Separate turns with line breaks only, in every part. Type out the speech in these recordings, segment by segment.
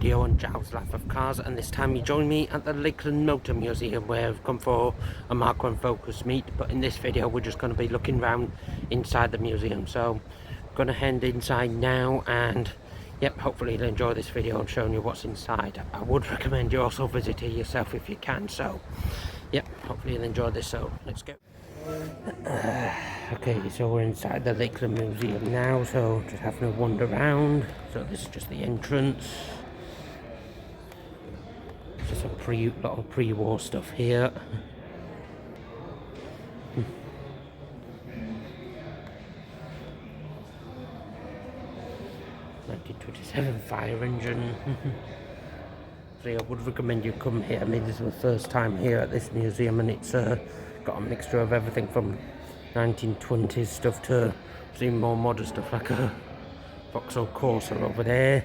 video on Giles' Life of Cars, and this time you join me at the Lakeland Motor Museum where I've come for a Mark 1 Focus meet. But in this video we're just going to be looking around inside the museum, so I'm going to head inside now, and yep, hopefully you'll enjoy this video and showing you what's inside. I would recommend you also visit it yourself if you can, so yep, hopefully you'll enjoy this, so let's go. Okay, so we're inside the Lakeland Museum now, so just having a wander around. So this is just the entrance. Just a lot of pre-war stuff here. 1927 fire engine. So I would recommend you come here. I mean, this is my first time here at this museum, and it's got a mixture of everything from 1920s stuff to some more modern stuff, like a Vauxhall Corsa over there.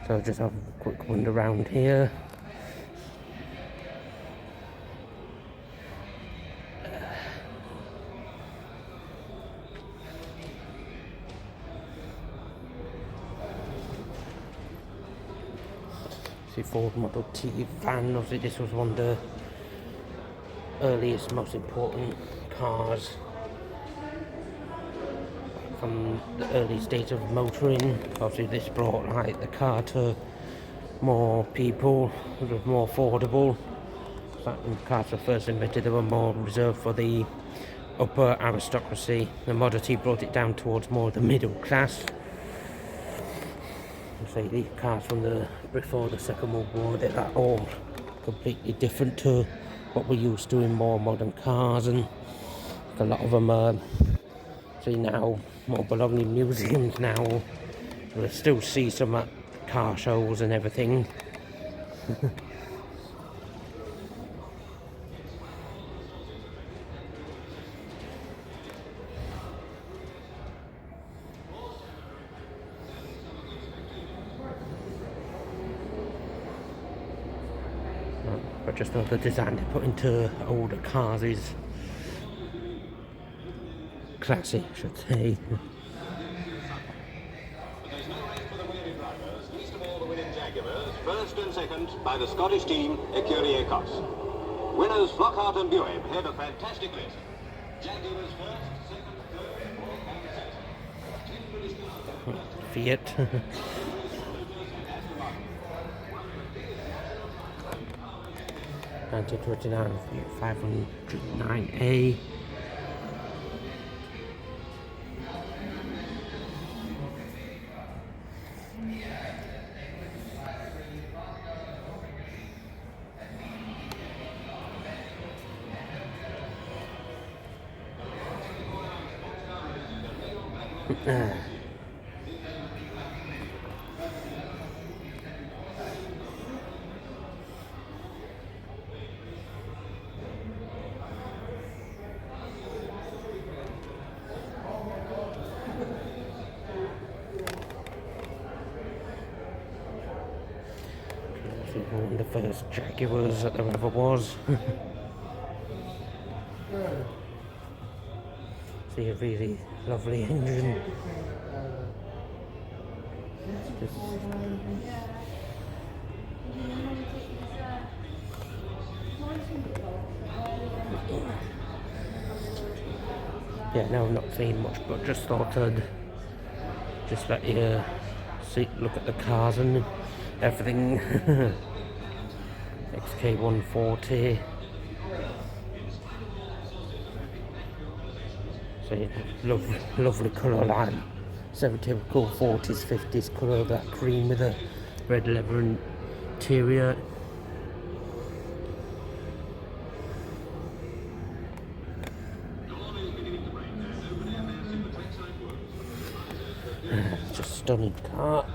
So just have a quick wander around here. See Ford Model T van. Obviously this was one of the earliest, most important cars from the early stage of motoring. Obviously this brought like the car to more people. It was more affordable. When cars were first invented, they were more reserved for the upper aristocracy. The Model T brought it down towards more of the middle class. So these cars from before the Second World War, they're all completely different to what we're used to in more modern cars, and a lot of them are now more belong in museums now. We'll still see some at car shows and everything. But just know the design they put into older cars is classy, I should say.
There's no race for the weary drivers, least of all the winning Jaguars, first and second by the Scottish team Ecurie Cos. Winners Flockhart and Bueb head a fantastic race. Jaguars first, second, third, fourth and fifth.
Fiat. 1929 509A. One of the first Jaguars that there ever was. See, a really lovely engine. Yeah, no, I'm not saying much, but just thought I'd just let you look at the cars and everything. XK140. So yeah, lovely colour line. So typical 40s, 50s colour, that cream with a red leather interior. Just stunning car.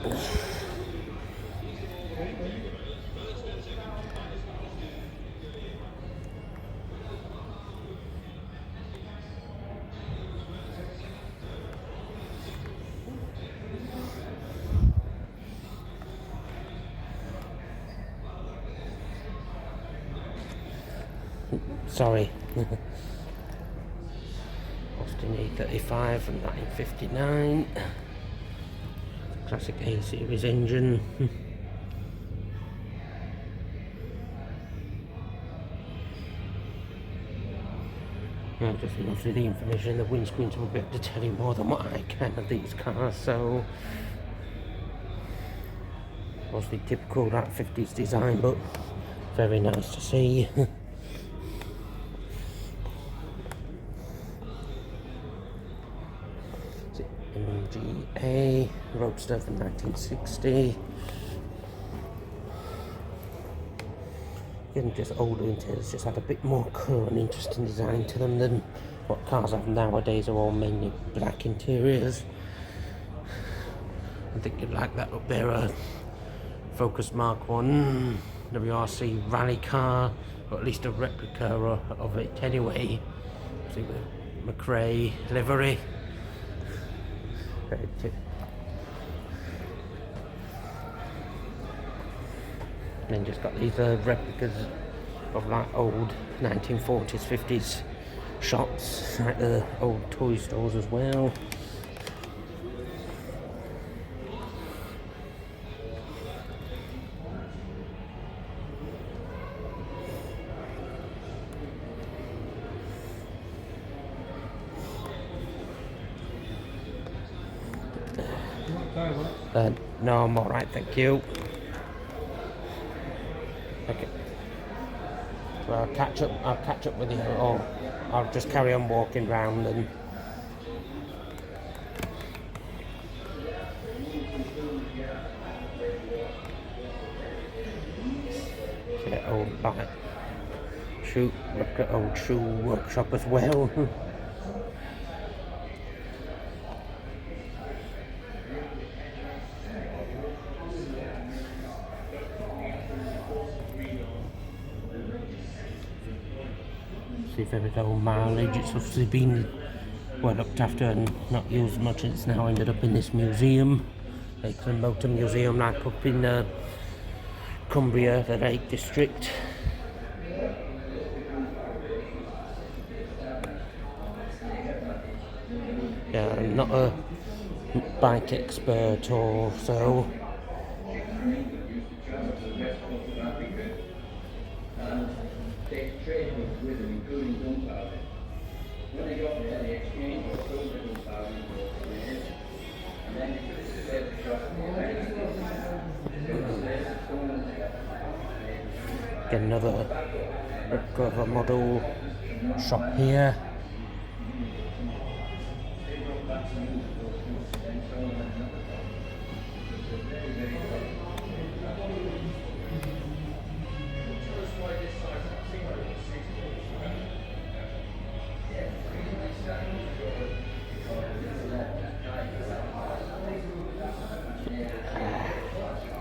Sorry. Austin E35 from 1959. Classic A series engine. Yeah, just enough of the information. The windscreens will be able to tell you more than what I can of these cars. So, mostly typical that 50s design, but very nice to see. MGA Roadster from 1960. Again, just older interiors, just had a bit more colour and interesting design to them than what cars have nowadays. Are all mainly black interiors. I think you'd like that up there, Focus Mark 1 WRC rally car, or at least a replica of it anyway. See, with McRae livery. And then just got these replicas of like old 1940s, 50s shops, like the old toy stores as well. No, I'm alright, thank you. Okay. So I'll catch up with you, or I'll just carry on walking round and get old bike shoe, look at old shoe workshop as well. See if every old mileage, it's obviously been well looked after and not used much, and it's now ended up in this museum, Lakeland Motor Museum, like up in Cumbria, the Lake District. Yeah, I'm not a bike expert or so. Get another cover model shop here.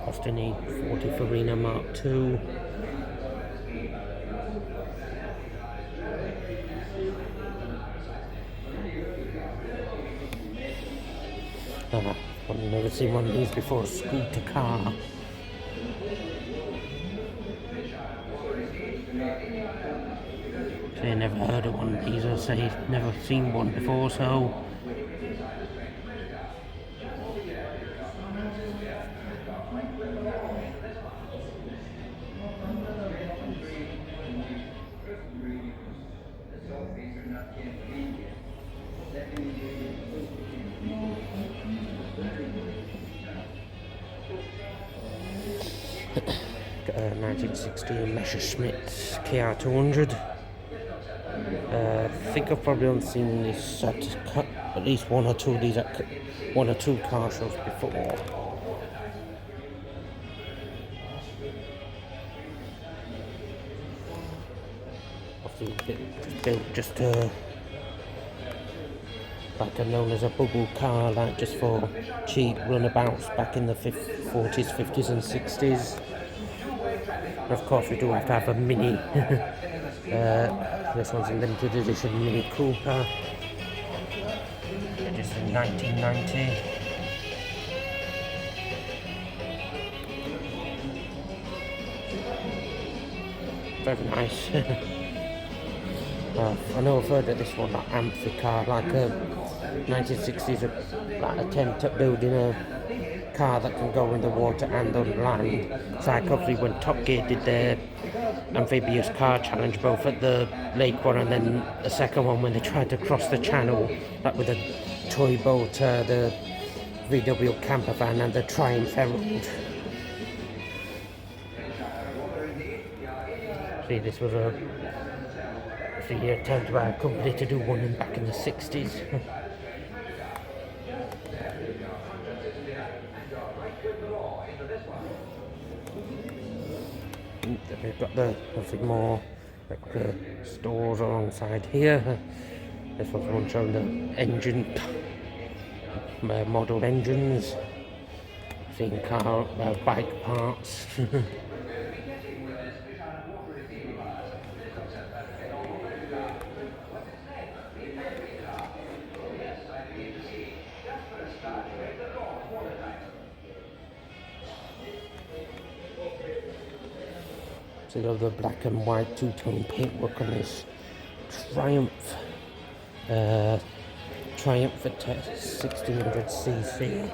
Austin E40 Farina Mark II. I've never seen one of these before, a scooter car. Say, never heard of one of these, or say, never seen one before, so. Got a 1960 Messerschmitt KR200. I think I've probably only seen this at least one or two of these at one or two car shows before. Obviously built just like known as a bubble car, like just for cheap runabouts back in the 40s, 50s and 60s. And of course we do have to have a mini. This one's a limited edition Mini Cooper. Just in 1990. Very nice. I know I've heard that this one, like Amphicar, like a 1960s like attempt at building a car that can go in the water and on land. It's like obviously when Top Gear did their amphibious car challenge, both at the lake one and then the second one when they tried to cross the channel, that with the toy boat, the VW camper van and the Triumph Herald. See, this was a attempt by a company to do one back in the 60s. We've got the obviously more like stores alongside here. This one's one showing the engine model engines. Seeing car bike parts. So you have the black and white two-tone paintwork on this Triumph Triumph at 1600cc.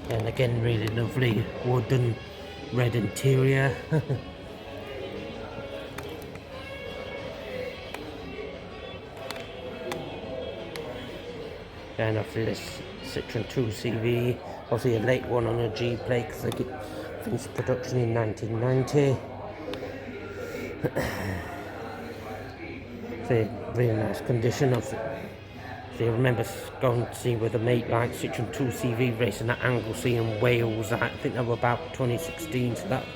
And again, really lovely wooden red interior. And obviously this Citroen 2CV, obviously a late one on a G plate because they finished production in 1990. See, really nice condition of it. So you remember going to see with a mate like Citroen 2CV racing at Anglesey in Wales. I think that was about 2016, so that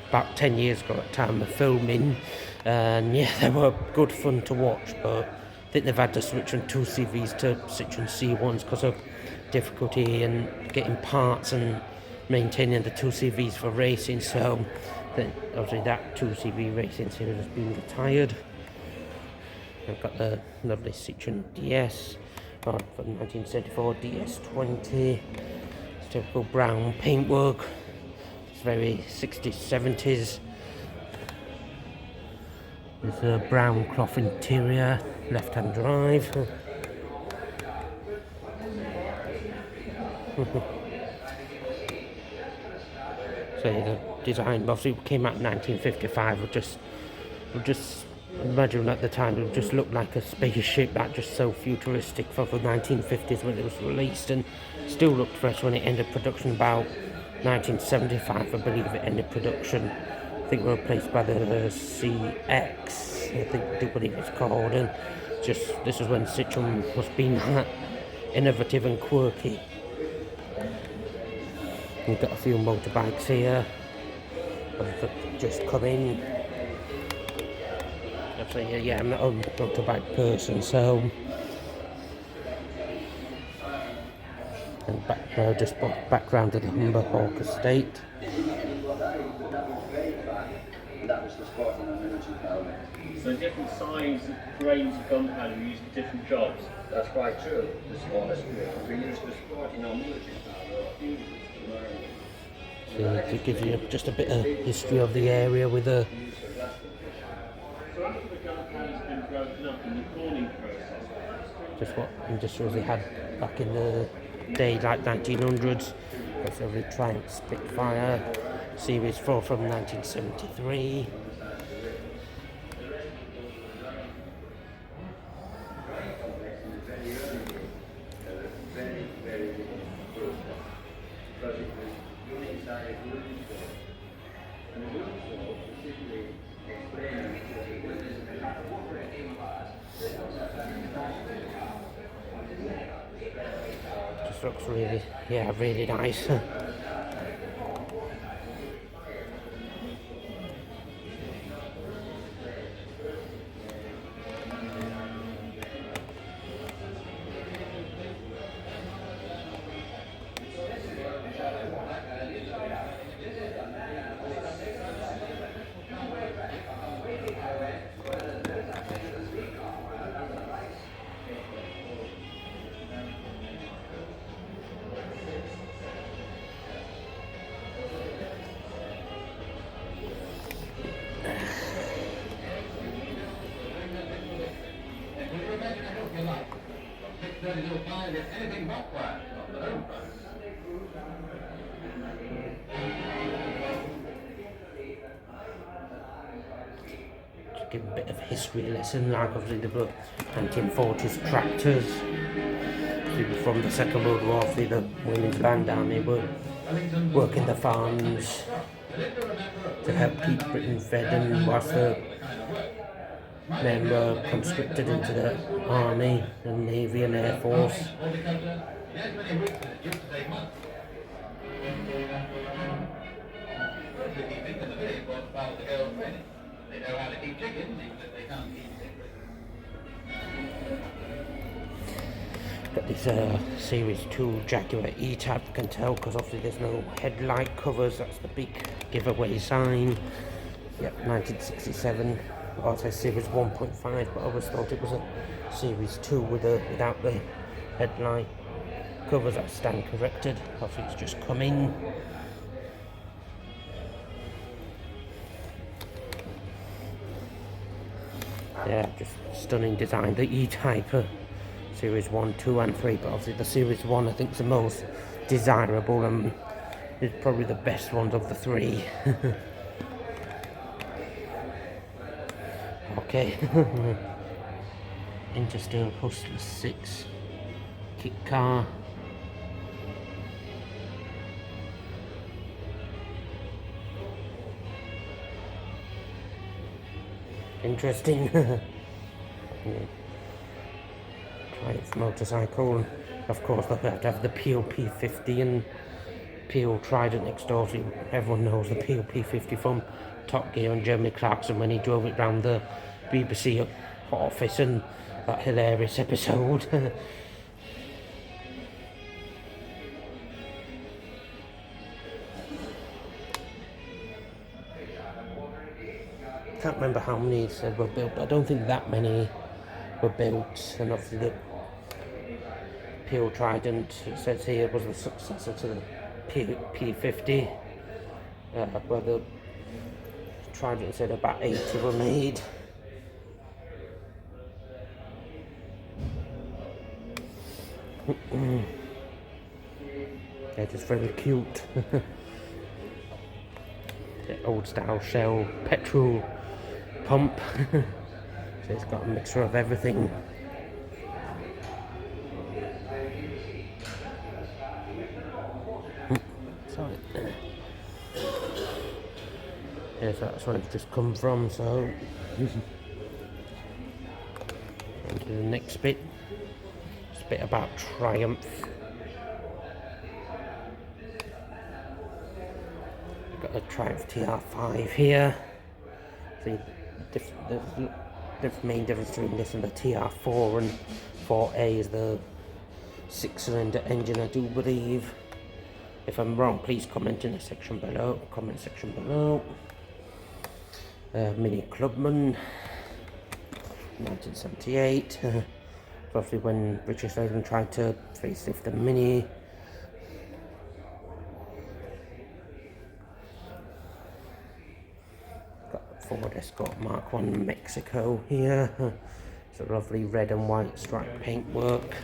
about 10 years ago at the time of filming. And yeah, they were good fun to watch, but I think they've had to switch from 2CVs to Citroen C1s because of difficulty in getting parts and maintaining the 2CVs for racing. So then obviously that 2CV racing series has been retired. I've got the lovely Citroen DS from 1974 DS20. It's typical brown paintwork. It's very 60s, 70s. There's a brown cloth interior, left-hand drive. So the design obviously came out in 1955. Would just imagine at the time it just looked like a spaceship, that just so futuristic for the 1950s when it was released, and still looked fresh when it ended production about 1975. I believe it ended production. I think replaced by the CX, I do believe it's called, and just this is when Citroen was being that innovative and quirky. We've got a few motorbikes here that just come in. Actually, yeah, I'm not a motorbike person, so and just background of the Humber Hawk estate.
So different size grains of gunpowder we use for different jobs.
That's quite true. The smallest we use for sporting our military powder.
So to give you just a bit of history of the area with a.
So after the gunpowder's been broken up in the corning process,
Just what industries they had back in the day, like 1900s. That's the Triumph Spitfire Series 4 from 1973. Just looks really, yeah, really nice.
and it's anything but quiet on the home front.
To give a bit of history lesson, like obviously the 1940s tractors. From the Second World War, obviously the women's band down there were working the farms to help keep Britain fed, and whilst the men were conscripted into the army and navy and air force. Got this Series 2 Jaguar E-Type, you can tell because obviously there's no headlight covers, that's the big giveaway sign. Yep, 1967. Oh, it says Series 1.5, but I always thought it was a Series 2 without the headlight covers. That stand corrected. Obviously it's just come in. Yeah, just stunning design. The E-Type Series 1, 2 and 3, but obviously the Series 1 I think is the most desirable and is probably the best one of the three. Okay. Intersteel Hustler 6 kit car. Interesting. Yeah. Triumph motorcycle. Of course they have to have the PLP50 and Peel Trident next door, so everyone knows the PLP50 from Top Gear and Jeremy Clarkson when he drove it round the BBC office and that hilarious episode. Can't remember how many it said were built, but I don't think that many were built, and obviously the Peel Trident, it says here, was the successor to the P50, where the Trident said about 80 were made. They're just very cute. The old style Shell petrol pump. So it's got a mixture of everything. Sorry. Yeah, so that's where it's just come from, so on to the next bit. It's a bit about Triumph. We've got a Triumph TR5 here. See, the main difference between this and the TR4 and 4A is the 6-cylinder engine, I do believe. If I'm wrong, please comment in the section below. Comment section below. Mini Clubman, 1978. Roughly when British Lakeland tried to facelift the Mini. Got Ford Escort Mark 1 Mexico here. It's a lovely red and white striped paintwork.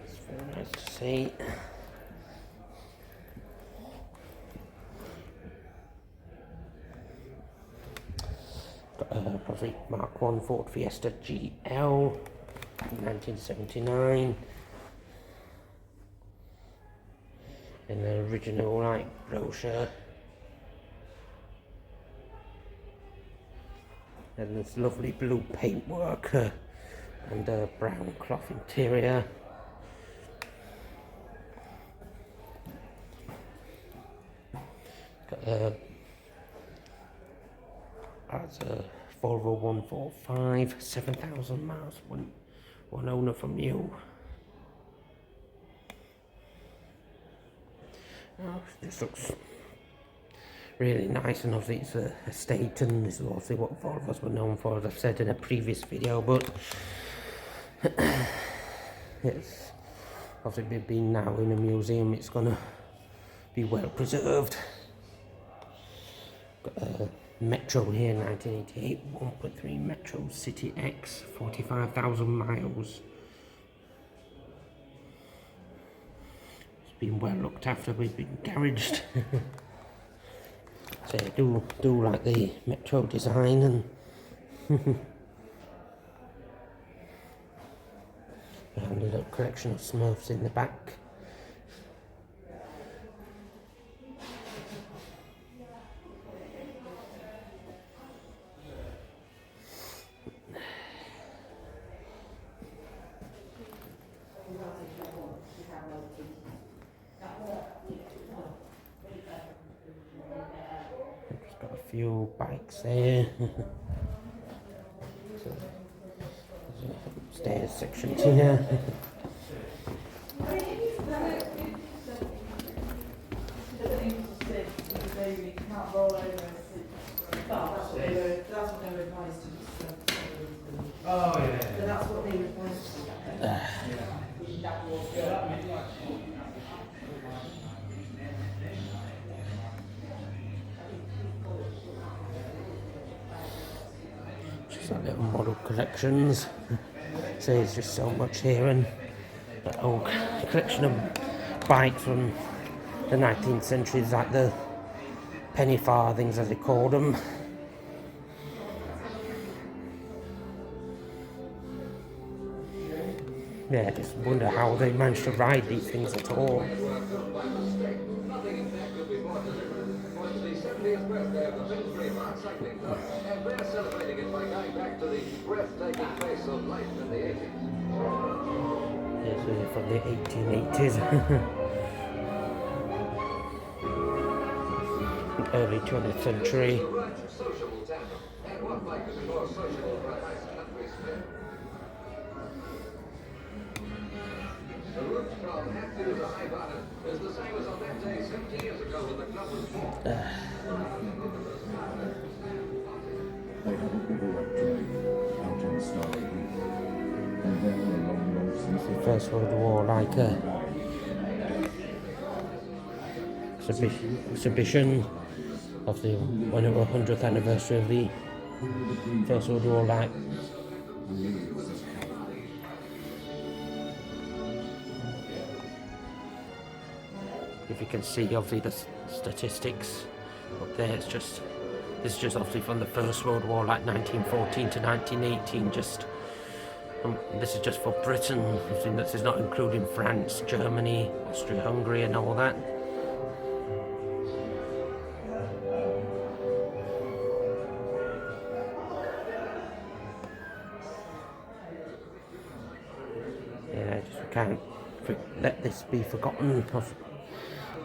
It's very nice to see. Got probably Mark 1 Ford Fiesta GL, 1979. In the original brochure. And this lovely blue paintwork and a brown cloth interior. Got that's a Volvo 145, 7,000 miles, one owner from new. Oh, this looks really nice, and obviously it's a estate, and this is obviously what Volvos were known for, as I've said in a previous video, but it's obviously being now in a museum, it's gonna be well preserved. Metro here, 1988, 1.3 Metro City X, 45,000 miles. It's been well looked after, we've been garaged. So I do like the Metro design, and and a little collection of Smurfs in the back. Just got a few bikes there. So, stairs sections here.
Oh yeah. So that's what they request.
Just like little model collections. So there's just so much here, and a whole collection of bikes from the 19th century, like the penny farthings as they called them. Yeah, I just wonder how they managed to ride these things at all. Yes, we're from the 1880s. Early 20th century.
The route from Hatfield to High Barnet is the same as on that day 50 years ago when the club was formed.
They had a bivouac drive out on Starry Heath, and then the long road since the
First World War, like a exhibition of the 100th anniversary of the First World War, like. If you can see, obviously the statistics up there, this is just obviously from the First World War, like 1914 to 1918. This is just for Britain. This is not including France, Germany, Austria-Hungary, and all that. Yeah, we can't let this be forgotten.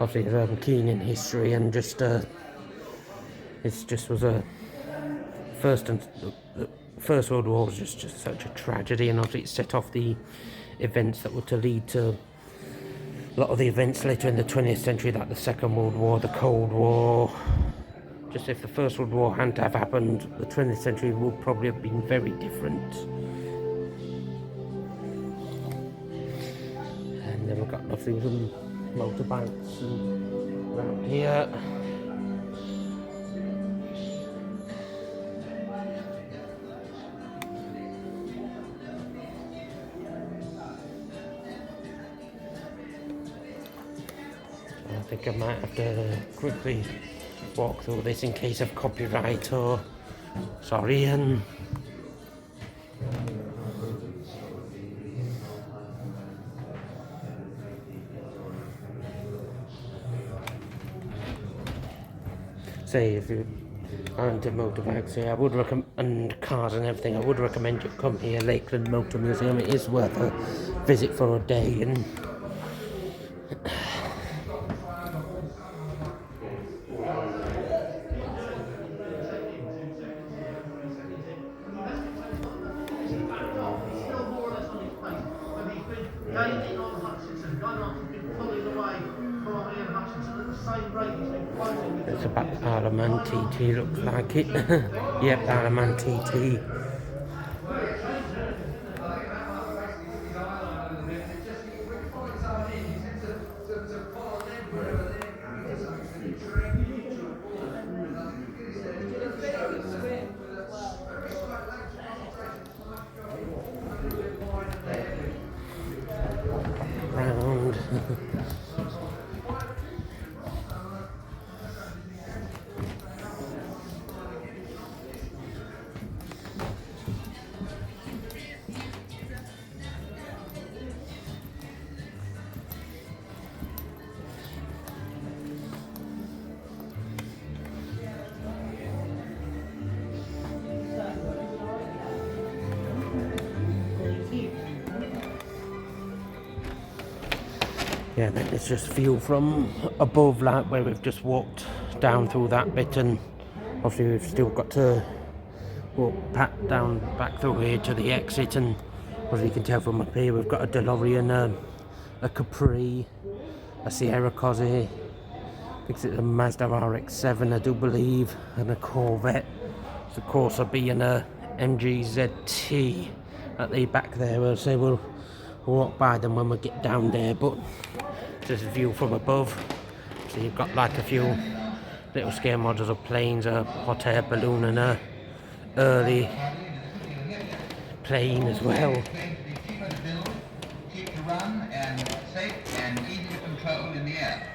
Obviously, I'm keen in history, and this just was a the First World War was just such a tragedy, and obviously it set off the events that were to lead to a lot of the events later in the 20th century, like the Second World War, the Cold War. Just if the First World War hadn't have happened, the 20th century would probably have been very different. And then we've got obviously some motorbikes and around here. I think I might have to quickly walk through this in case of copyright or sorry. And say if you are into motorbikes here, I would recommend, and cars and everything, I would recommend you come here, Lakeland Motor Museum. It is worth a visit for a day. And it's about Alaman TT, looks like it. Yep, Alaman TT. Yeah, then it's just view from above, like where we've just walked down through that bit, and obviously we've still got to walk back through here to the exit. And as you can tell from up here, we've got a DeLorean, a Capri, a Sierra Cosy, I think it's a Mazda RX-7 I do believe, and a Corvette. So of course I'll be in a MG-ZT at the back there. I'll say we'll walk by them when we get down there, but just a view from above. So you've got like a few little scale models of planes, a hot air balloon and a early plane as well.
Keep to run and safe and easy to control in the air.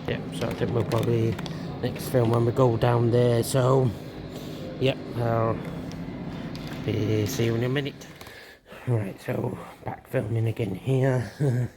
Yep, so I think we'll probably next film when we go down there. So yep, I'll see you in a minute. Right, so back filming again here.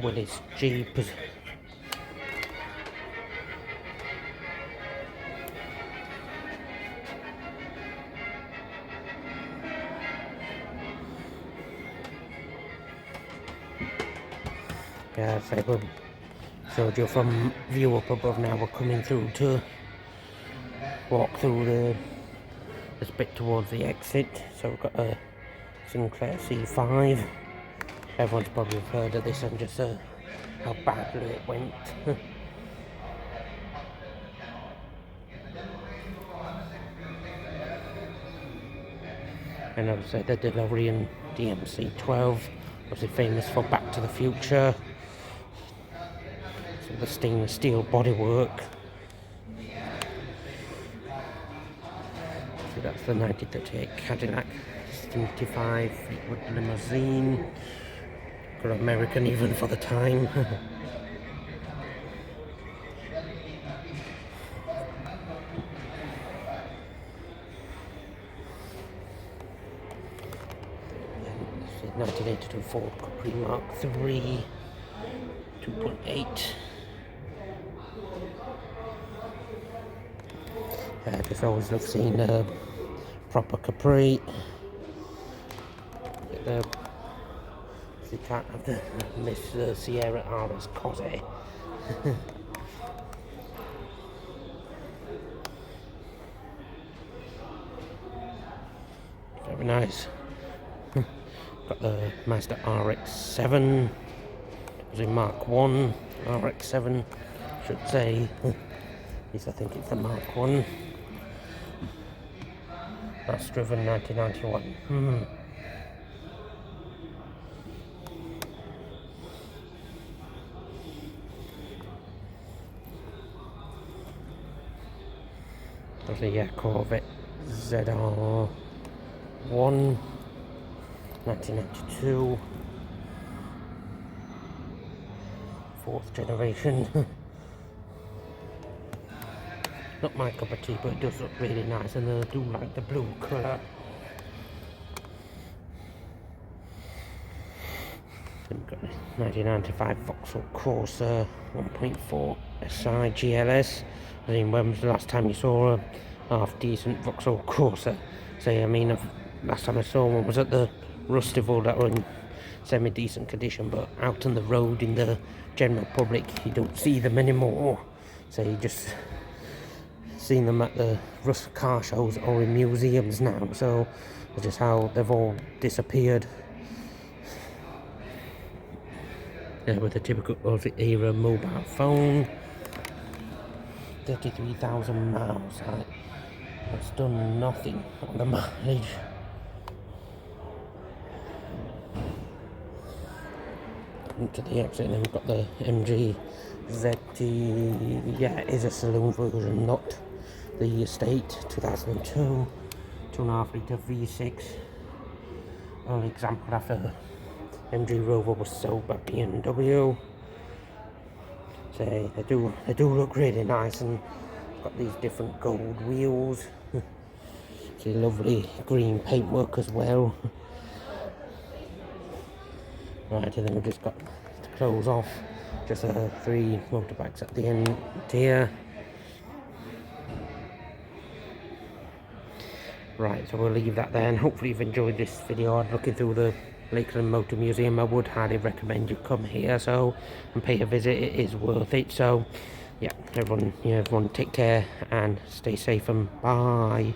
With his Jeep. Yeah, so we showed you from view up above. Now we're coming through to walk through this bit towards the exit. So we've got a Sinclair C5. Everyone's probably heard of this and just how badly it went. And obviously the DeLorean DMC-12, obviously famous for Back to the Future. So the stainless steel bodywork. So that's the 1938 Cadillac 75 Fleetwood limousine. Got American even for the time. This is 1982 Ford Capri Mark III 2.8. Just always love seeing a proper Capri. You can't have the Miss Sierra RS Cosy. Very nice. Got the Mazda RX-7. It was in Mark 1. RX-7, should say. At least I think it's the Mark 1. That's driven 1991. Yeah, Corvette ZR1 1992, 4th generation. Not my cup of tea, but it does look really nice, and I do like the blue colour. Then we've got the 1995 Vauxhall Corsa 1.4 SI GLS. I mean, when was the last time you saw a half-decent Vauxhall Corsa? Say, I mean, last time I saw one was at the Rustival that were in semi-decent condition, but out on the road in the general public, you don't see them anymore. So you just seen them at the Russ car shows or in museums now. So that's just how they've all disappeared. Yeah, with the typical Aussie era mobile phone. 33,000 miles. It's done nothing on the mileage. To the exit, and then we've got the MG ZT. Yeah, it is a saloon version, not the estate. 2002, 2.5 litre V6. An example after MG Rover was sold by BMW. So they do look really nice, and got these different gold wheels. See, lovely green paintwork as well. Right, and then we've just got to close off just 3 motorbikes at the end here. Right, so we'll leave that there, and hopefully you've enjoyed this video. Looking through the Lakeland Motor Museum, I would highly recommend you come here and pay a visit. It is worth it. So yeah, everyone take care and stay safe, and bye.